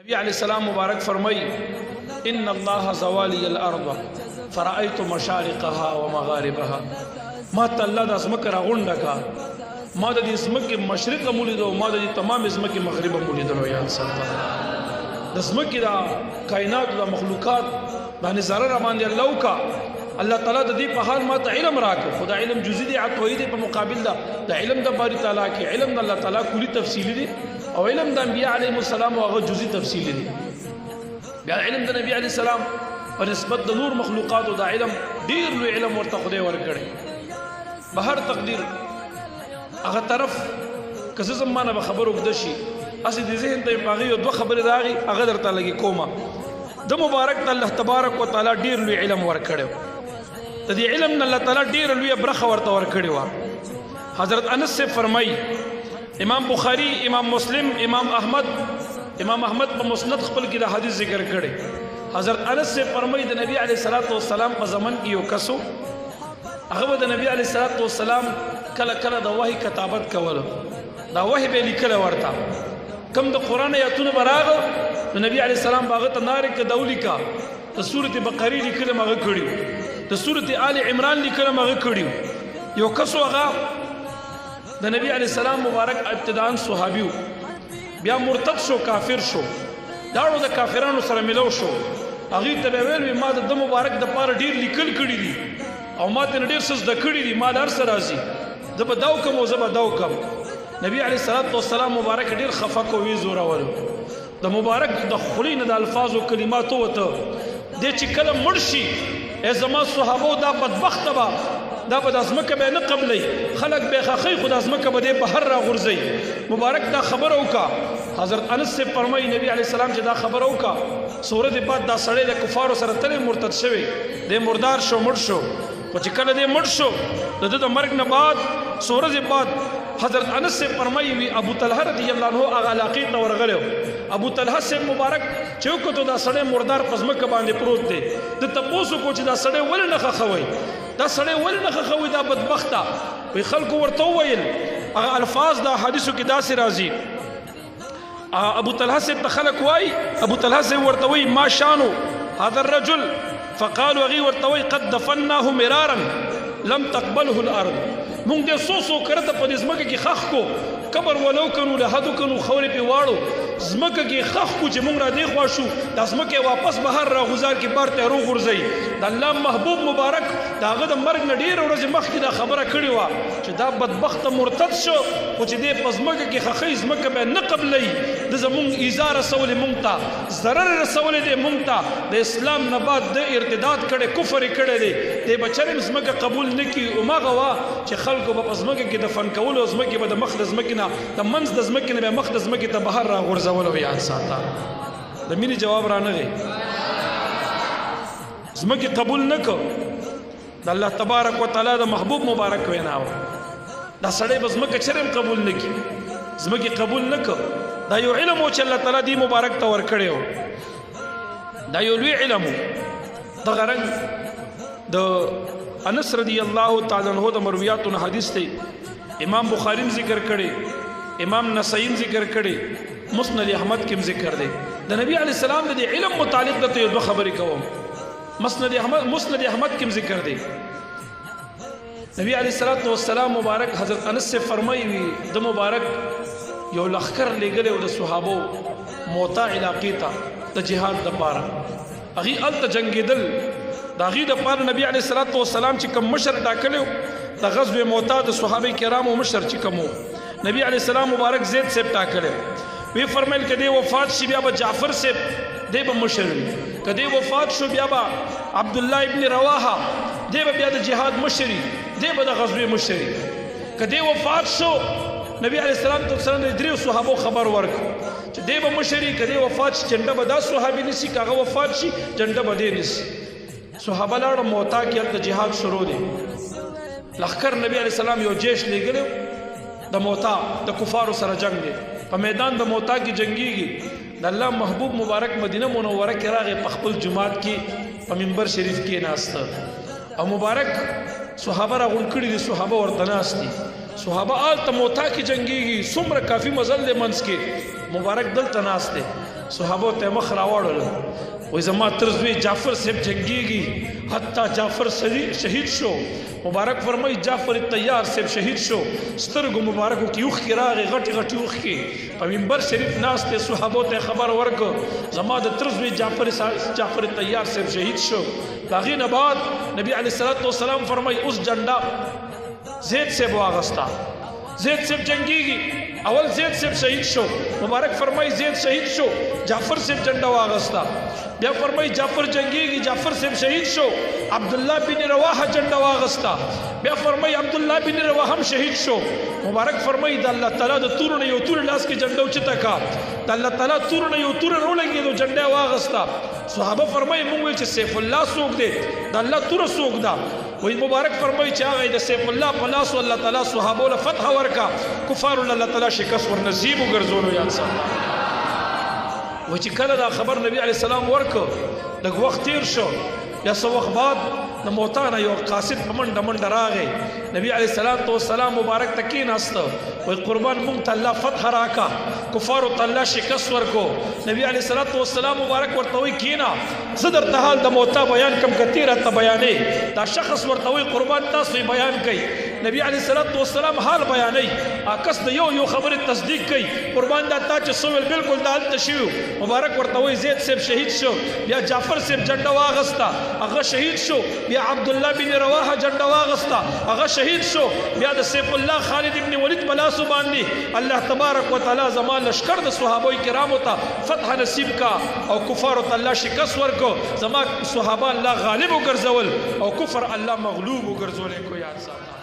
نبی علیہ السلام مبارک فرمائی ان اللہ زوالی الارض فرأیت مشارقها ومغاربها ما تا اللہ دا اسمک را غنڈکا ما دا دی اسمک مشرق مولیدو ما دا دی تمام اسمک مغرب مولیدو یا سلطان دا اسمک دا کائنات دا مخلوقات دا نظارہ رمان دی اللہ کا اللہ تعالیٰ دا دی پا حال ما تا علم راکو خدا علم جزی دی عطوئی دی پا مقابل دا علم دا باری تعالیٰ کی علم دا اللہ تعالیٰ کلی تفصیلی دی او علم دا انبیاء علیہ السلام و اغا جزی تفصیلی دی بیا علم دا نبی علیہ السلام و نسبت دا نور مخلوقات دا علم دیر لوی علم ورطا خدای ورکڑے بہر تقدیر اغا طرف کسی زمانہ بخبر اکدشی اسی دی ذہن تا پاگی و دو خبر داغی اغا در تا لگی کوما دا مبارک تا اللہ تبارک و تعالی دیر لوی علم ورکڑے تا دی علم نا اللہ تعالی دیر لوی برخ ورطا ورکڑے حضرت انس سے فرمائی امام بخاری امام مسلم امام احمد پا مسند خپل کی دا حدیث ذکر کرے حضرت انس سے فرمائی دا نبی علیہ السلام پا زمن کی یو کسو اغبا دا نبی علیہ السلام کل کل دا وحی کتابت کولو دا وحی بے لکل ورطا کم دا قرآن یاتون براغ دا نبی علیہ السلام باغتا نارک دولی کا دا سورت بقری لکل مغا کڑیو دا سورت آل عمران لکل مغا کڑیو یو کسو اغا دا نبی علیہ السلام مبارک ابتدان صحابیو بیا مرتد شو کافر شو داڑو دا کافرانو سر ملو شو اغیر تبیویل وی ما دا مبارک دا پار دیر لکل کڑی دی او ما تین دیر سز دا کڑی دی ما دا ارس رازی دا با داو کم و زبا داو کم نبی علیہ السلام مبارک دیر خفاکو وی زورا ورو دا مبارک دا خلین دا الفاظ و کلماتو و تا دے چی کلم مرشی اے زمان صحابو دا بدبخت با دا با دا ازمکہ بے نقبلی خلق بے خاقی خود ازمکہ با دے بہر را غرزی مبارک دا خبر اوکا حضرت انس سے فرمائی نبی علیہ السلام چی دا خبر اوکا سورت بعد دا سڑے دا کفارو سر تلے مرتد شوی دے مردار شو مر شو وچی کل دے مر شو دا دا مرگ نباد سورت بعد حضرت انس سے فرمائی وی ابو طلحہ رضی اللہ عنہ آغا علاقی نور غلیو ابو طلحہ سے مبارک چوکو تو دا سڑے مردار پزمک باندے پروت دے دا تپوسو کو چی دا سڑے ولی نخا خوئی دا سڑے ولی نخا خوئی دا بدبختا وی خلقو ورطو ویل اغا الفاظ دا حدیثو کی دا سی رازی ابو طلحہ سے تخلق وائی ابو طلحہ سے ورطوئی ما شانو هذا الرجل فقالوا اغی ورطوئی قد دفنناه مرارا لم تقبله الارض مونگ دے سو کرتا پا دے زمکہ کی خخ کو قبر ولو کنو لحدو کنو خوری پی وارو زمکہ کی خخ کو چی مونگ را دیکھ واشو دا زمکہ واپس بہر را غزار کی بار تیرو غرزئی دا اللہ محبوب مبارک دا غد مرگ نڈیر و رضی مخ کی دا خبر کڑی وا چی دا بدبخت مرتد شو و چی دے پا زمکہ کی خخی زمکہ بے نقب لئی دا زمونگ ایزا رسول مونگتا ضرر رسول دے مونگتا دا اسلام نباد دا ارتداد کڑے کفر کڑے دے بچرم زمکہ قبول نکی اما غوا چی خلقو با زمکہ کی دفن کولو زمکہ با دا مخ دا زمکینا دا منز دا زمکینا بے مخ دا زمکینا بہر را غرزولو یاد ساتا دا میری جواب را نگے زمکی قبول نکو دا اللہ تبارک و تعالی دا محبوب مبارک ویناو دا سڑے با زمکہ چرم قبول نکی زمکی قبول نکو دا یو علمو چا اللہ تعالی دی مبارک تور کڑے ہو دا یو لوی علمو دا غرنگ دا انس رضی اللہ تعالیٰ عنہ دا مرویاتون حدیث تے امام بخاریم ذکر کرے امام نسائیم ذکر کرے مسند احمد کم ذکر دے دا نبی علیہ السلام دے علم متعلق دا تو دو خبری کہو مسند احمد کم ذکر دے نبی علیہ السلام مبارک حضرت انس سے فرمائی ہوئی دا مبارک یو لخکر لے گلے و دا صحابو موتا علاقی تا دا جہاد دا پارا اغی ال تا جنگ دل دا غی دا پار نبی علیہ السلام چی کم مشر ڈاکلیو دا غزو موتا دا صحابہ کرام و مشر چی کمو نبی علیہ السلام مبارک زید سیب ڈاکلیو وی فرمیل کہ دے وفات شی بیا با جعفر سیب دے با مشر کہ دے وفات شو بیا با عبداللہ ابن رواحہ دے با بیا دا جہاد مشری دے با دا غزو مشری کہ دے وفات شو نبی علیہ السلام دے دریو صحابو خبر ورک دے با مشری کہ دے وفات شی جنڈا با دا صحابی نسی کہ اگا وفات شی جنڈا با دے نسی صحابہ لارا موتا کی حالت جہاد شروع دے لخکر نبی علیہ السلام یو جیش لے گلے دا موتا دا کفارو سر جنگ دے پا میدان دا موتا کی جنگی گی دا اللہ محبوب مبارک مدینہ منورہ کی راغ پخپل جماعت کی پا منبر شریف کی ناستا اور مبارک صحابہ را غنکڑی دی صحابہ ورطناس دی صحابہ آل تا موتا کی جنگی گی سمر کافی مزل دے منس کے مبارک دل تناس دے صحابو ته مخ راوړل وای زما تر زوی جعفر صاحب جنگيږي حتی جعفر شهید شو مبارک فرمای جعفر تیار صاحب شهید شو سترګو مبارکو کې اوخ کې راغی غټي غټي اوخ کې په منبر شریف ناس ته صحابو ته خبر ورکړ زما د تر زوی جعفر تیار صاحب شهید شو باغی نه بعد نبی علیہ الصلوۃ والسلام فرمای اوس جنډا زید صاحب واغستا زید صاحب جنگيږي اول زید صاحب شهید شو مبارک فرمای زید شهید شو جعفر صاحب جنډا واغستا بیا فرمای جعفر جنگيږي جعفر صاحب شهید شو عبد الله بن رواحه جنډا واغستا بیا فرمای عبد الله بن رواحه هم شهید شو مبارک فرمای د الله تعالی د تور نه یو تور لاس کې جنډا اوچتا کا د الله تعالی تور نه یو تور رولګي د جنډا واغستا صحابه فرمای مونږ چې سیف الله سوق دی د الله تور سوق دا وی مبارک فرمای چې هغه د سیف الله په لاس الله تعالی صحابه له فتح ورکا کفار الله تعالی شکست ور نصیب وګرځولو یا الله و چې کله دا خبر نبی علیہ السلام ورکو لږ وخت تیر شو یا څو وخت بعد د موتانه یو قاصد په منډه منډه راغی نبی علیہ السلام مبارک ته کېناست وی قربان مونږ ته الله فتح راکا کفارو ته الله شکست ورکو نبی علیہ السلام مبارک ورته وی کېنا زه درته حال د موتا بیان کم کتی راته بیانې دا شخص ورته وی قربان تاسو بیان کړئ نبی علیہ السلام حال بیانې اکس د یو خبره تصدیق کړي قربان دا تا چې سوال بالکل دال تشیو مبارک ورته وی زید صاحب شهید شو بیا جعفر صاحب جنډا واغستا هغه شهید شو بیا عبد الله بن رواحه جنډا واغستا هغه شهید شو بیا د سیف الله خالد ابن ولید بلاسو باندې الله تبارک وتعالى زمان لشکر د صحابه کرامو ته فتح نصیب کا او کفار ته الله شکست ورکو زما صحابه الله غالب وګرځول او کفر الله مغلوب وګرځول کو یاد ساته